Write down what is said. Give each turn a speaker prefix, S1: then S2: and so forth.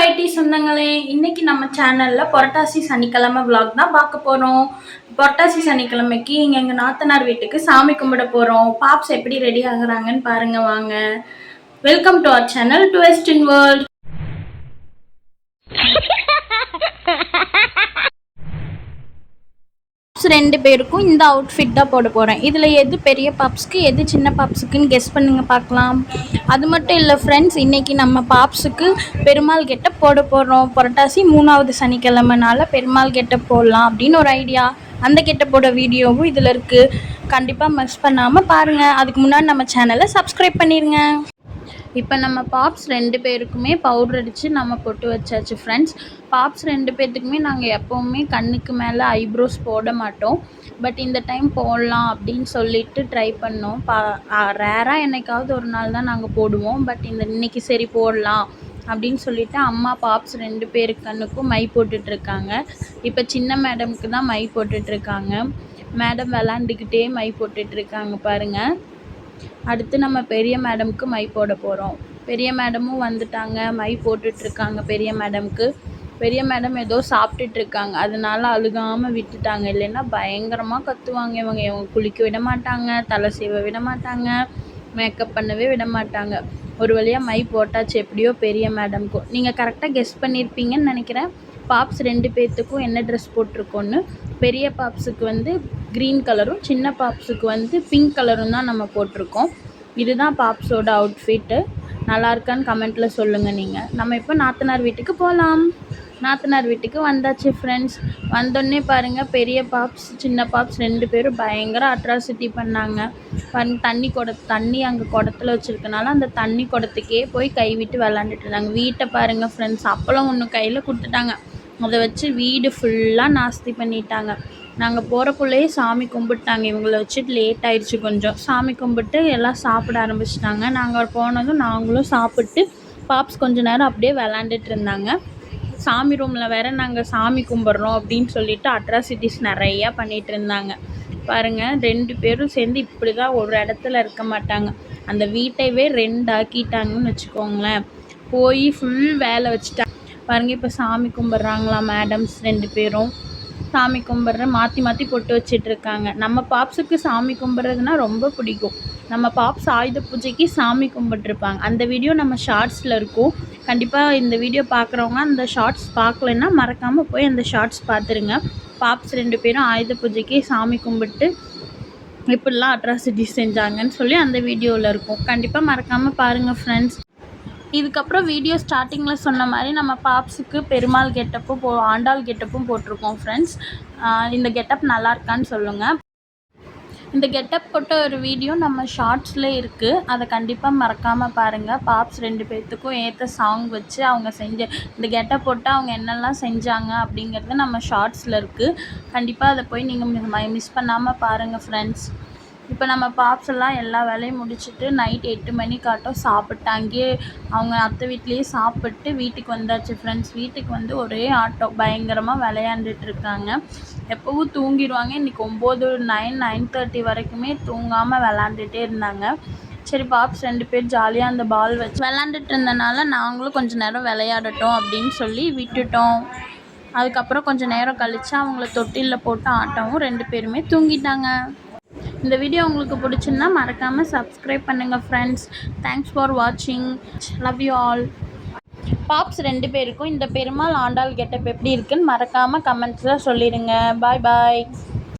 S1: YT சொந்தங்களே, இன்னைக்கு நம்ம சேனல்ல புரட்டாசி சனிக்கிழமை vlog தான் பார்க்க போறோம். புரட்டாசி சனிக்கிழமைக்கு எங்க நாத்தனார் வீட்டுக்கு சாமி கும்பிட போறோம். பாப்ஸ் எப்படி ரெடி ஆகுறாங்கன்னு பாருங்க வாங்க. Welcome to our channel twist in world. ரெண்டு பேருக்கும் இந்த அவுட்ஃபிட் தான் போட போகிறேன். இதில் எது பெரிய பாப்ஸ்க்கு எது சின்ன பாப்ஸுக்குன்னு கெஸ் பண்ணுங்க பார்க்கலாம். அது மட்டும் இல்லை ஃப்ரெண்ட்ஸ், இன்றைக்கி நம்ம பாப்ஸுக்கு பெருமாள் கெட்டப் போட போகிறோம். புரட்டாசி 3வது சனிக்கிழமைனால பெருமாள் கெட்டப் போடலாம் அப்படின்னு ஒரு ஐடியா. அந்த கெட்டப்போட வீடியோவும் இதில் இருக்குது. கண்டிப்பாக மிஸ் பண்ணாமல் பாருங்கள். அதுக்கு முன்னாடி நம்ம சேனலை சப்ஸ்கிரைப் பண்ணிடுங்க. இப்போ நம்ம பாப்ஸ் 2 பேருக்குமே பவுடர் அடித்து நம்ம பொட்டு வச்சாச்சு ஃப்ரெண்ட்ஸ். பாப்ஸ் 2 பேர்த்துக்குமே நாங்கள் எப்போவுமே கண்ணுக்கு மேலே ஐப்ரோஸ் போட மாட்டோம். பட் இந்த டைம் போடலாம் அப்படின்னு சொல்லிட்டு ட்ரை பண்ணோம். ரேராக என்னைக்காவது ஒரு நாள் தான் நாங்கள் போடுவோம். பட் இன்னைக்கு சரி போடலாம் அப்படின்னு சொல்லிட்டு அம்மா பாப்ஸ் 2 பேரு கண்ணுக்கும் மை போட்டுட்ருக்காங்க. இப்போ சின்ன மேடம்க்கு தான் மை போட்டுட்ருக்காங்க. மேடம் விளாண்டுக்கிட்டே மை போட்டுட்ருக்காங்க பாருங்கள். அடுத்து நம்ம பெரிய மேடம்க்கு மை போட போகிறோம். பெரிய மேடமும் வந்துட்டாங்க, மை போட்டுட்ருக்காங்க பெரிய மேடம்க்கு. பெரிய மேடம் ஏதோ சாப்பிட்டுட்ருக்காங்க, அதனால அழுகாமல் விட்டுட்டாங்க. இல்லைன்னா பயங்கரமாக கத்துவாங்க இவங்க குளிக்க விட மாட்டாங்க, தலை சீவ விட மாட்டாங்க, மேக்கப் பண்ணவே விட மாட்டாங்க. ஒரு வழியாக மை போட்டாச்சு எப்படியோ பெரிய மேடம்க்கும். நீங்கள் கரெக்டாக கெஸ் பண்ணியிருப்பீங்கன்னு நினைக்கிறேன். பாப்ஸ் 2 பேர்த்துக்கும் என்ன ட்ரெஸ் போட்டிருக்கோன்னு. பெரிய பாப்ஸுக்கு வந்து க்ரீன் கலரும் சின்ன பாப்ஸுக்கு வந்து பிங்க் கலரும் தான் நம்ம போட்டிருக்கோம். இதுதான் பாப்ஸோட அவுட்ஃபிட்டு. நல்லா இருக்கான்னு கமெண்ட்டில் சொல்லுங்கள் நீங்கள். நம்ம இப்போ நாத்தனார் வீட்டுக்கு போகலாம். நாத்தனார் வீட்டுக்கு வந்தாச்சு ஃப்ரெண்ட்ஸ். வந்தோடனே பாருங்கள், பெரிய பாப்ஸ் சின்ன பாப்ஸ் 2 பேரும் பயங்கர அட்ராசிட்டி பண்ணாங்க. தண்ணி அங்கே குடத்துல வச்சுருக்கனால அந்த தண்ணி குடத்துக்கே போய் கை விட்டு விளாண்டுட்டு இருந்தாங்க. வீட்டை பாருங்கள் ஃப்ரெண்ட்ஸ், அப்பளம் ஒன்று கையில் கொடுத்துட்டாங்க. அதை வச்சு வீடு ஃபுல்லாக நாஸ்தி பண்ணிட்டாங்க. நாங்கள் போகிறக்குள்ளேயே சாமி கும்பிட்டாங்க. இவங்கள வச்சுட்டு லேட் ஆயிடுச்சு கொஞ்சம். சாமி கும்பிட்டு எல்லாம் சாப்பிட ஆரம்பிச்சிட்டாங்க. நாங்கள் போனதும் நாங்களும் சாப்பிட்டு பாப்ஸ் கொஞ்ச நேரம் அப்படியே விளாண்டுட்டு இருந்தாங்க. சாமி ரூமில் வேறு நாங்கள் சாமி கும்பிட்றோம் அப்படின்னு சொல்லிட்டு அட்ராசிட்டிஸ் நிறையா பண்ணிகிட்டு இருந்தாங்க பாருங்கள். 2 பேரும் சேர்ந்து இப்படி தான் ஒரு இடத்துல இருக்க மாட்டாங்க. அந்த வீட்டையவே 2 ஆக்கிட்டாங்கன்னு வச்சுக்கோங்களேன். போய் ஃபுல் வேலை வச்சுட்டாங்க பாருங்கள். இப்போ சாமி கும்பிட்றாங்களா மேடம்ஸ் 2 பேரும். சாமி கும்பிட்ற மாற்றி மாற்றி பொட்டு வச்சிட்ருக்காங்க. நம்ம பாப்ஸுக்கு சாமி கும்பிட்றதுனா ரொம்ப பிடிக்கும். நம்ம பாப்ஸ் ஆயுத பூஜைக்கு சாமி கும்பிட்ருப்பாங்க. அந்த வீடியோ நம்ம ஷார்ட்ஸில் இருக்கும். கண்டிப்பாக இந்த வீடியோ பார்க்குறவங்க அந்த ஷார்ட்ஸ் பார்க்கலன்னா மறக்காமல் போய் அந்த ஷார்ட்ஸ் பார்த்துருங்க. பாப்ஸ் 2 பேரும் ஆயுத பூஜைக்கு சாமி கும்பிட்டு எப்படிலாம் அட்ராசிட்டி செஞ்சாங்கன்னு சொல்லி அந்த வீடியோவில் இருக்கும். கண்டிப்பாக மறக்காமல் பாருங்கள் ஃப்ரெண்ட்ஸ். இதுக்கப்புறம் வீடியோ ஸ்டார்டிங்கில் சொன்ன மாதிரி நம்ம பாப்ஸுக்கு பெருமாள் கெட்டப்பும் ஆண்டாள் கெட்டப்பும் போட்டிருக்கோம் ஃப்ரெண்ட்ஸ். இந்த கெட்டப் நல்லா இருக்கான்னு சொல்லுங்கள். இந்த கெட்டப் போட்ட ஒரு வீடியோ நம்ம ஷார்ட்ஸில் இருக்குது. அதை கண்டிப்பாக மறக்காமல் பாருங்கள். பாப்ஸ் 2 பேர்த்துக்கும் ஏற்ற சாங் வச்சு அவங்க இந்த கெட்டப் போட்டு அவங்க என்னெல்லாம் செஞ்சாங்க அப்படிங்கிறது நம்ம ஷார்ட்ஸில் இருக்குது. கண்டிப்பாக அதை போய் நீங்கள் மிஸ் பண்ணாமல் பாருங்கள் ஃப்ரெண்ட்ஸ். இப்போ நம்ம பாப்ஸ் எல்லாம் எல்லா வேலையும் முடிச்சுட்டு நைட் 8 மணிக்காட்டம் சாப்பிட்டு அங்கேயே அவங்க அத்தை வீட்லேயே சாப்பிட்டு வீட்டுக்கு வந்தாச்சு ஃப்ரெண்ட்ஸ். வீட்டுக்கு வந்து ஒரே ஆட்டம், பயங்கரமாக விளையாண்டுட்டு இருக்காங்க. எப்போவும் தூங்கிடுவாங்க. இன்றைக்கி 9:30 வரைக்குமே தூங்காமல் விளாண்டுட்டே இருந்தாங்க. சரி, பாப்ஸ் 2 பேர் ஜாலியாக அந்த பால் வச்சு விளாண்டுட்டு இருந்தனால நாங்களும் கொஞ்சம் நேரம் விளையாடட்டும் அப்படின்னு சொல்லி விட்டுட்டோம். அதுக்கப்புறம் கொஞ்சம் நேரம் கழித்து அவங்கள தொட்டிலில் போட்டு ஆட்டவும் 2 பேருமே தூங்கிட்டாங்க. இந்த வீடியோ உங்களுக்கு பிடிச்சுன்னா மறக்காமல் சப்ஸ்கிரைப் பண்ணுங்கள் ஃப்ரெண்ட்ஸ். தேங்க்ஸ் ஃபார் வாட்சிங். Love you all. பாப்ஸ் 2 பேருக்கும் இந்த பெருமாள் ஆண்டாள் கெட்டப் எப்படி இருக்குன்னு மறக்காமல் கமெண்ட்ஸில் சொல்லிடுங்க. பாய் பாய்.